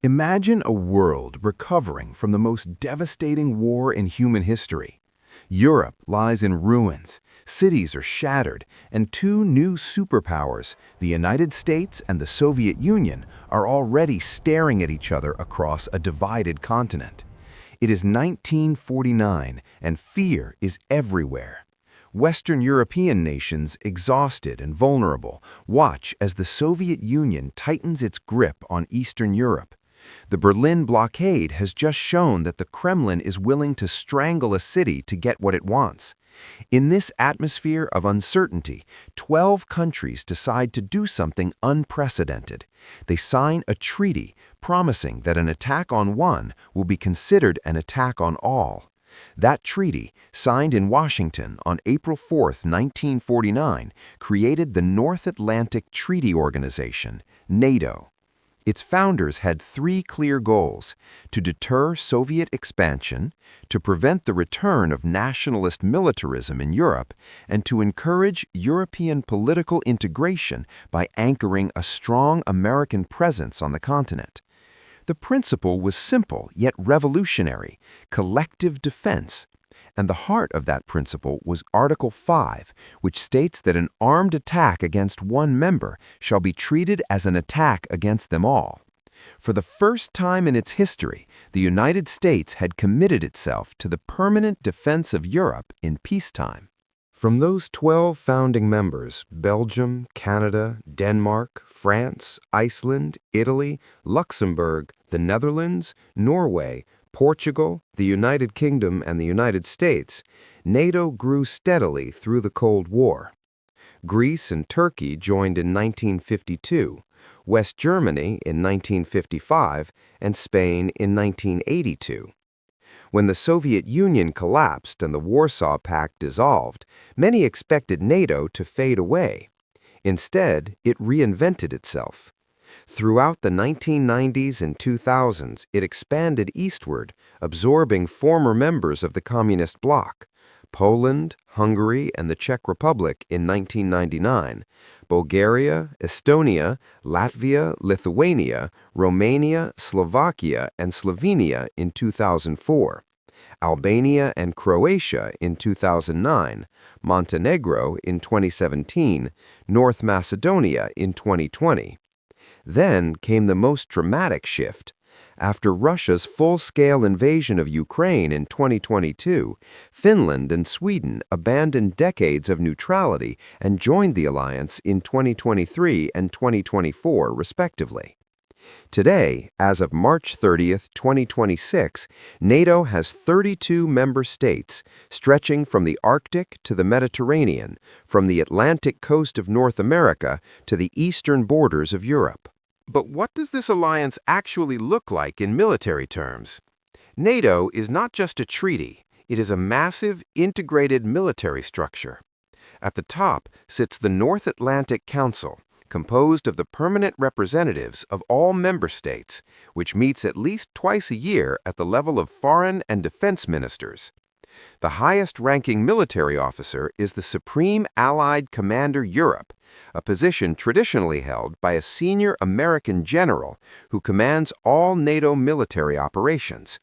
Imagine a world recovering from the most devastating war in human history. Europe lies in ruins, cities are shattered, and two new superpowers, the United States and the Soviet Union, are already staring at each other across a divided continent. It is 1949, and fear is everywhere. Western European nations, exhausted and vulnerable, watch as the Soviet Union tightens its grip on Eastern Europe. The Berlin blockade has just shown that the Kremlin is willing to strangle a city to get what it wants. In this atmosphere of uncertainty, 12 countries decide to do something unprecedented. They sign a treaty promising that an attack on one will be considered an attack on all. That treaty, signed in Washington on April 4, 1949, created the North Atlantic Treaty Organization, NATO. Its founders had three clear goals: to deter Soviet expansion, to prevent the return of nationalist militarism in Europe, and to encourage European political integration by anchoring a strong American presence on the continent. The principle was simple yet revolutionary: collective defense. And the heart of that principle was Article 5, which states that an armed attack against one member shall be treated as an attack against them all. For the first time in its history, the United States had committed itself to the permanent defense of Europe in peacetime. From those 12 founding members, Belgium, Canada, Denmark, France, Iceland, Italy, Luxembourg, the Netherlands, Norway, Portugal, the United Kingdom, and the United States, NATO grew steadily through the Cold War. Greece and Turkey joined in 1952, West Germany in 1955, and Spain in 1982. When the Soviet Union collapsed and the Warsaw Pact dissolved, many expected NATO to fade away. Instead, it reinvented itself. Throughout the 1990s and 2000s, it expanded eastward, absorbing former members of the Communist bloc: Poland, Hungary, and the Czech Republic in 1999, Bulgaria, Estonia, Latvia, Lithuania, Romania, Slovakia, and Slovenia in 2004, Albania and Croatia in 2009, Montenegro in 2017, North Macedonia in 2020. Then came the most dramatic shift. After Russia's full-scale invasion of Ukraine in 2022, Finland and Sweden abandoned decades of neutrality and joined the alliance in 2023 and 2024, respectively. Today, as of March 30, 2026, NATO has 32 member states, stretching from the Arctic to the Mediterranean, from the Atlantic coast of North America to the eastern borders of Europe. But what does this alliance actually look like in military terms? NATO is not just a treaty, it is a massive, integrated military structure. At the top sits the North Atlantic Council, composed of the permanent representatives of all member states, which meets at least twice a year at the level of foreign and defense ministers. The highest-ranking military officer is the Supreme Allied Commander Europe, a position traditionally held by a senior American general who commands all NATO military operations.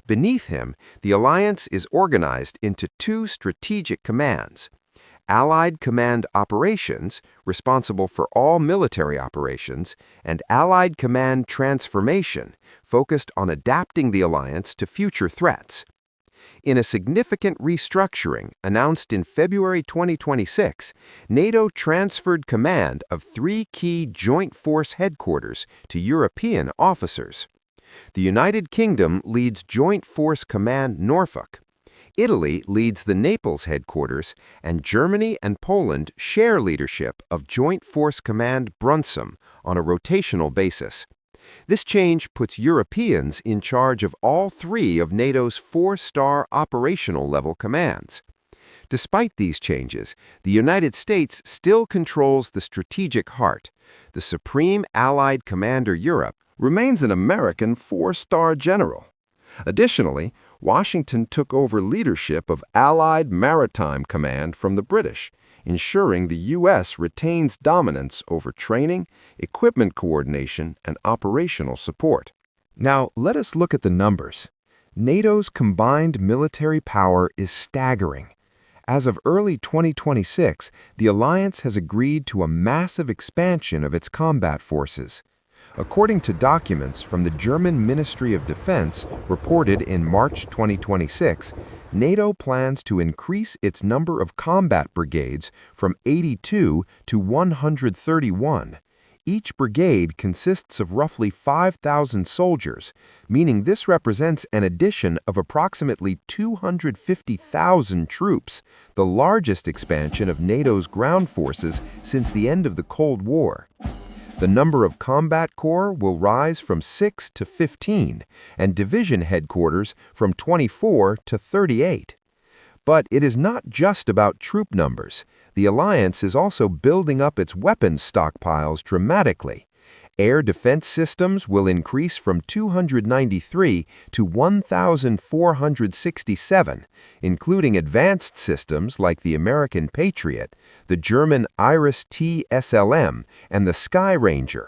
Beneath him, the alliance is organized into two strategic commands: Allied Command Operations, responsible for all military operations, and Allied Command Transformation, focused on adapting the alliance to future threats. In a significant restructuring announced in February 2026, NATO transferred command of three key Joint Force headquarters to European officers. The United Kingdom leads Joint Force Command Norfolk. Italy leads the Naples headquarters, and Germany and Poland share leadership of Joint Force Command Brunssum on a rotational basis. This change puts Europeans in charge of all three of NATO's four-star operational level commands. Despite these changes, the United States still controls the strategic heart. The Supreme Allied Commander Europe remains an American four-star general. Additionally, Washington took over leadership of Allied Maritime Command from the British, ensuring the U.S. retains dominance over training, equipment coordination, and operational support. Now, let us look at the numbers. NATO's combined military power is staggering. As of early 2026, the alliance has agreed to a massive expansion of its combat forces. According to documents from the German Ministry of Defense reported in March 2026, NATO plans to increase its number of combat brigades from 82 to 131. Each brigade consists of roughly 5,000 soldiers, meaning this represents an addition of approximately 250,000 troops, the largest expansion of NATO's ground forces since the end of the Cold War. The number of combat corps will rise from 6 to 15, and division headquarters from 24 to 38. But it is not just about troop numbers. The alliance is also building up its weapons stockpiles dramatically. Air defense systems will increase from 293 to 1,467, including advanced systems like the American Patriot, the German Iris-T SLM, and the Skyranger.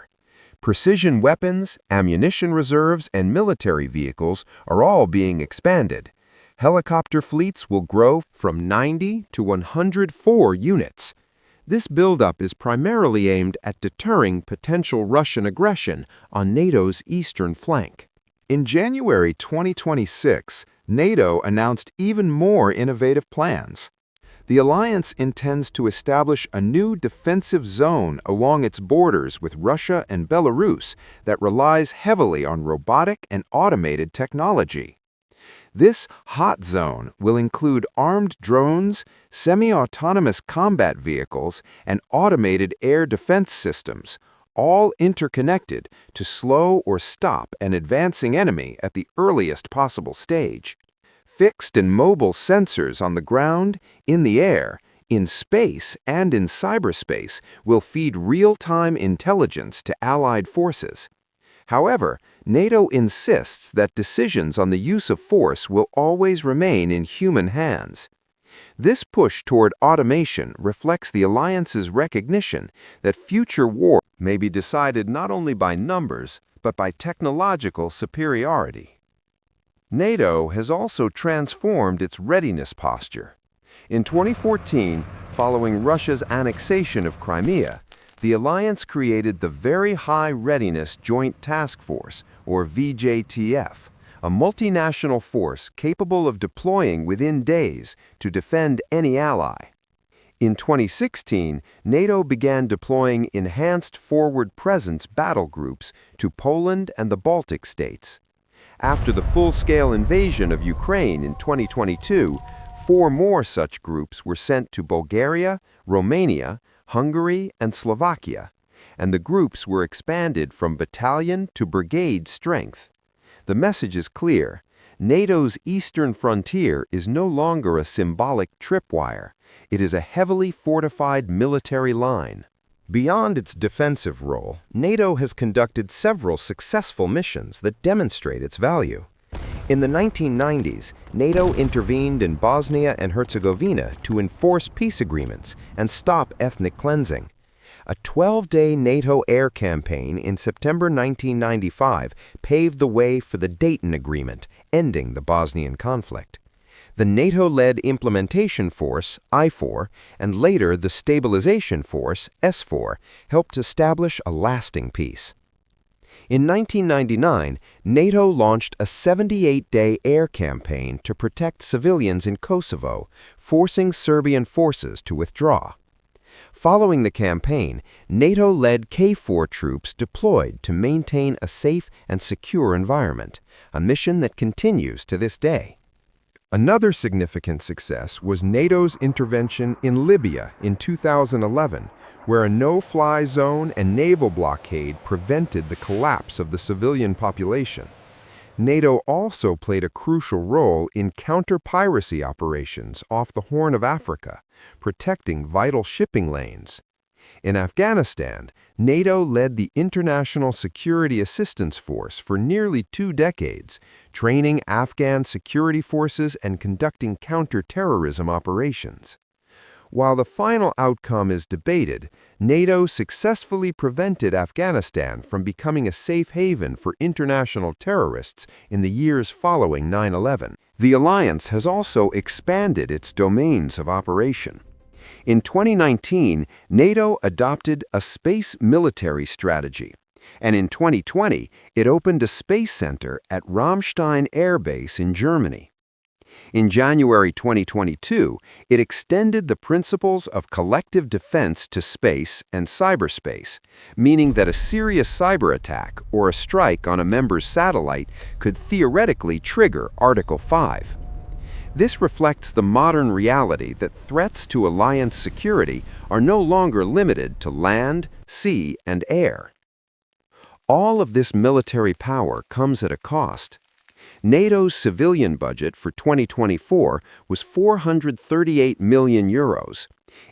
Precision weapons, ammunition reserves, and military vehicles are all being expanded. Helicopter fleets will grow from 90 to 104 units. This buildup is primarily aimed at deterring potential Russian aggression on NATO's eastern flank. In January 2026, NATO announced even more innovative plans. The alliance intends to establish a new defensive zone along its borders with Russia and Belarus that relies heavily on robotic and automated technology. This hot zone will include armed drones, semi-autonomous combat vehicles, and automated air defense systems, all interconnected to slow or stop an advancing enemy at the earliest possible stage. Fixed and mobile sensors on the ground, in the air, in space, and in cyberspace will feed real-time intelligence to allied forces. However, NATO insists that decisions on the use of force will always remain in human hands. This push toward automation reflects the alliance's recognition that future war may be decided not only by numbers, but by technological superiority. NATO has also transformed its readiness posture. In 2014, following Russia's annexation of Crimea, the alliance created the Very High Readiness Joint Task Force, or VJTF, a multinational force capable of deploying within days to defend any ally. In 2016, NATO began deploying enhanced forward presence battle groups to Poland and the Baltic states. After the full-scale invasion of Ukraine in 2022, 4 more such groups were sent to Bulgaria, Romania, Hungary, and Slovakia, and the groups were expanded from battalion to brigade strength. The message is clear. NATO's eastern frontier is no longer a symbolic tripwire. It is a heavily fortified military line. Beyond its defensive role, NATO has conducted several successful missions that demonstrate its value. In the 1990s, NATO intervened in Bosnia and Herzegovina to enforce peace agreements and stop ethnic cleansing. A 12-day NATO air campaign in September 1995 paved the way for the Dayton Agreement, ending the Bosnian conflict. The NATO-led Implementation Force, I-4, and later the Stabilization Force, S-4, helped establish a lasting peace. In 1999, NATO launched a 78-day air campaign to protect civilians in Kosovo, forcing Serbian forces to withdraw. Following the campaign, NATO-led KFOR troops deployed to maintain a safe and secure environment, a mission that continues to this day. Another significant success was NATO's intervention in Libya in 2011, where a no-fly zone and naval blockade prevented the collapse of the civilian population. NATO also played a crucial role in counter-piracy operations off the Horn of Africa, protecting vital shipping lanes. In Afghanistan, NATO led the International Security Assistance Force for nearly 2 decades, training Afghan security forces and conducting counter-terrorism operations. While the final outcome is debated, NATO successfully prevented Afghanistan from becoming a safe haven for international terrorists in the years following 9/11. The alliance has also expanded its domains of operation. In 2019, NATO adopted a space military strategy, and in 2020, it opened a space center at Ramstein Air Base in Germany. In January 2022, it extended the principles of collective defense to space and cyberspace, meaning that a serious cyber attack or a strike on a member's satellite could theoretically trigger Article 5. This reflects the modern reality that threats to alliance security are no longer limited to land, sea, and air. All of this military power comes at a cost. NATO's civilian budget for 2024 was €438 million.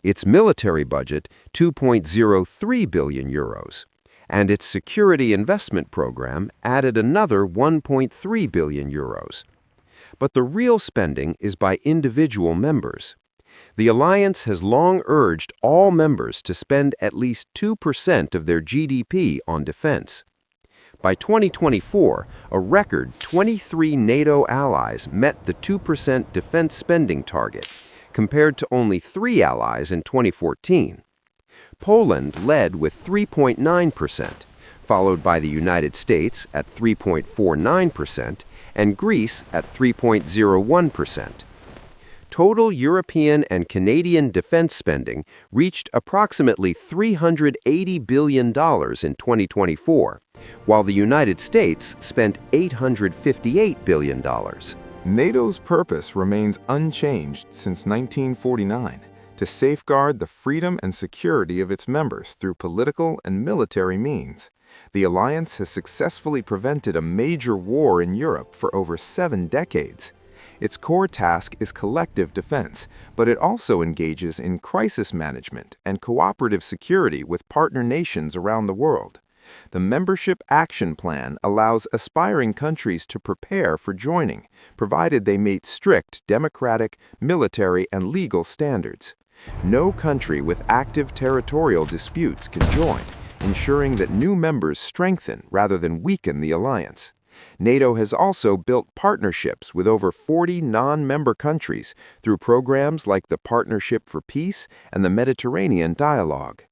Its military budget, €2.03 billion. And its security investment program added another €1.3 billion. But the real spending is by individual members. The alliance has long urged all members to spend at least 2% of their GDP on defense. By 2024, a record 23 NATO allies met the 2% defense spending target, compared to only 3 allies in 2014. Poland led with 3.9%, followed by the United States at 3.49% and Greece at 3.01%. Total European and Canadian defense spending reached approximately $380 billion in 2024, while the United States spent $858 billion. NATO's purpose remains unchanged since 1949, to safeguard the freedom and security of its members through political and military means. The alliance has successfully prevented a major war in Europe for over 7 decades. Its core task is collective defense, but it also engages in crisis management and cooperative security with partner nations around the world. The Membership Action Plan allows aspiring countries to prepare for joining, provided they meet strict democratic, military, and legal standards. No country with active territorial disputes can join, ensuring that new members strengthen rather than weaken the alliance. NATO has also built partnerships with over 40 non-member countries through programs like the Partnership for Peace and the Mediterranean Dialogue.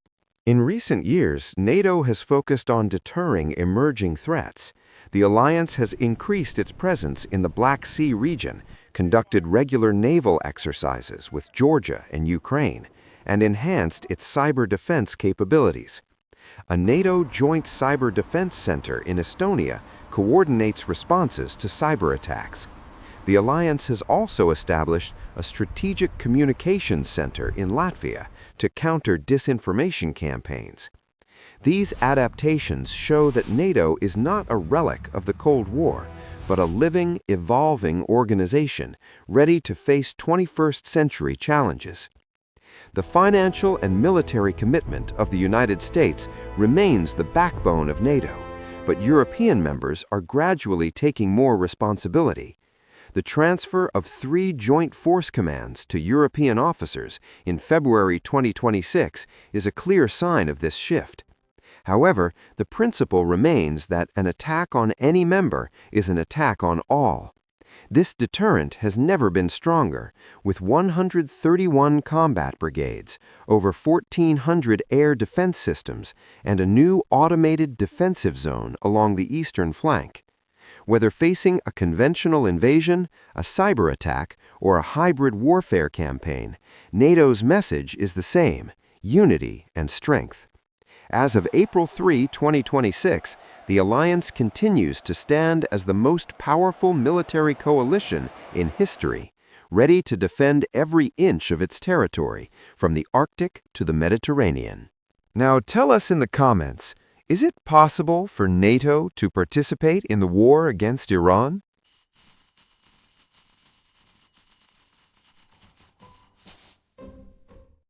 In recent years, NATO has focused on deterring emerging threats. The alliance has increased its presence in the Black Sea region, conducted regular naval exercises with Georgia and Ukraine, and enhanced its cyber defense capabilities. A NATO Joint Cyber Defense Center in Estonia coordinates responses to cyber attacks. The alliance has also established a strategic communications center in Latvia to counter disinformation campaigns. These adaptations show that NATO is not a relic of the Cold War, but a living, evolving organization ready to face 21st century challenges. The financial and military commitment of the United States remains the backbone of NATO, but European members are gradually taking more responsibility. The transfer of 3 Joint Force Commands to European officers in February 2026 is a clear sign of this shift. However, the principle remains that an attack on any member is an attack on all. This deterrent has never been stronger, with 131 combat brigades, over 1,400 air defense systems, and a new automated defensive zone along the eastern flank. Whether facing a conventional invasion, a cyber attack, or a hybrid warfare campaign, NATO's message is the same: unity and strength. As of April 3, 2026, the alliance continues to stand as the most powerful military coalition in history, ready to defend every inch of its territory, from the Arctic to the Mediterranean. Now tell us in the comments, is it possible for NATO to participate in the war against Iran?